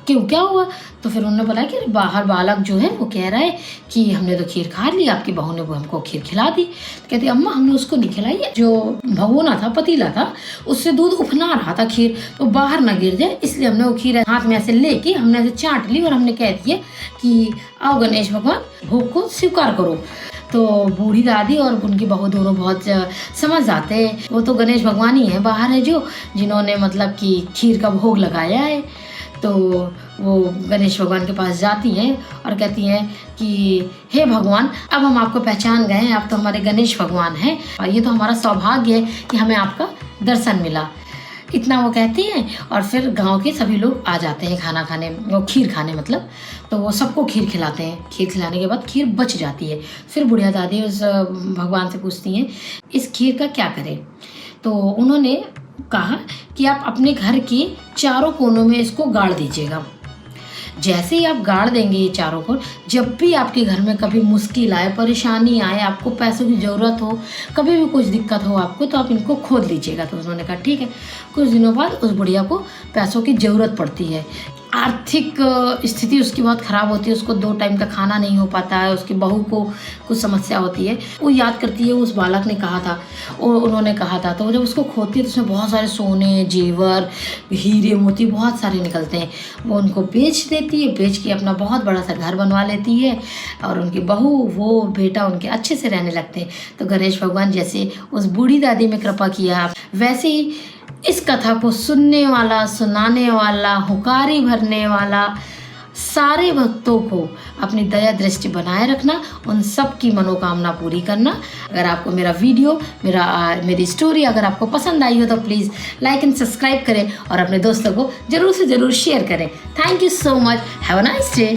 क्यों, क्या हुआ? तो फिर उन्होंने बोला कि बाहर बालक जो है वो कह रहा है कि हमने तो खीर खा ली, आपकी बहू ने वो हमको खीर खिला दी। तो कहती अम्मा हमने उसको नहीं खिलाई है, जो भगोना था, पतीला था, उससे दूध उफना रहा था खीर, तो बाहर ना गिर जाए इसलिए हमने वो खीर हाथ में ऐसे लेके हमने ऐसे चाट ली और हमने कह दिया कि आओ गणेश भगवान भोग को स्वीकार करो। तो बूढ़ी दादी और उनकी बहू दोनों बहुत समझ जाते हैं, वो तो गणेश भगवान ही है बाहर है जो जिन्होंने मतलब कि खीर का भोग लगाया है। तो वो गणेश भगवान के पास जाती हैं और कहती हैं कि हे भगवान, अब हम आपको पहचान गए हैं, आप तो हमारे गणेश भगवान हैं और ये तो हमारा सौभाग्य है कि हमें आपका दर्शन मिला। इतना वो कहती हैं और फिर गांव के सभी लोग आ जाते हैं खाना खाने, वो खीर खाने मतलब। तो वो सबको खीर खिलाते हैं। खीर खिलाने के बाद खीर बच जाती है। फिर बुढ़िया दादी उस भगवान से पूछती हैं इस खीर का क्या करें। तो उन्होंने कहा कि आप अपने घर के चारों कोनों में इसको गाड़ दीजिएगा। जैसे ही आप गाड़ देंगे ये चारों कोण, जब भी आपके घर में कभी मुश्किल आए, परेशानी आए, आपको पैसों की ज़रूरत हो, कभी भी कुछ दिक्कत हो आपको, तो आप इनको खोद लीजिएगा। तो उन्होंने कहा ठीक है। कुछ दिनों बाद उस बुढ़िया को पैसों की ज़रूरत पड़ती है। आर्थिक स्थिति उसकी बहुत ख़राब होती है, उसको 2 टाइम का खाना नहीं हो पाता है, उसकी बहू को कुछ समस्या होती है। वो याद करती है उस बालक ने कहा था, उन्होंने कहा था। तो जब उसको खोदती है तो उसमें बहुत सारे सोने, जेवर, हीरे मोती बहुत सारे निकलते हैं। वो उनको बेच देती है, बेच के अपना बहुत बड़ा सा घर बनवा लेती है और उनकी बहू, वो बेटा उनके अच्छे से रहने लगते हैं। तो गणेश भगवान जैसे उस बूढ़ी दादी में कृपा किया, वैसे ही इस कथा को सुनने वाला, सुनाने वाला, हुकारी भरने वाला, सारे भक्तों को अपनी दया दृष्टि बनाए रखना, उन सब की मनोकामना पूरी करना। अगर आपको मेरा वीडियो, मेरी स्टोरी अगर आपको पसंद आई हो तो प्लीज़ लाइक एंड सब्सक्राइब करें और अपने दोस्तों को ज़रूर से ज़रूर शेयर करें। Thank you so much. Have a nice day.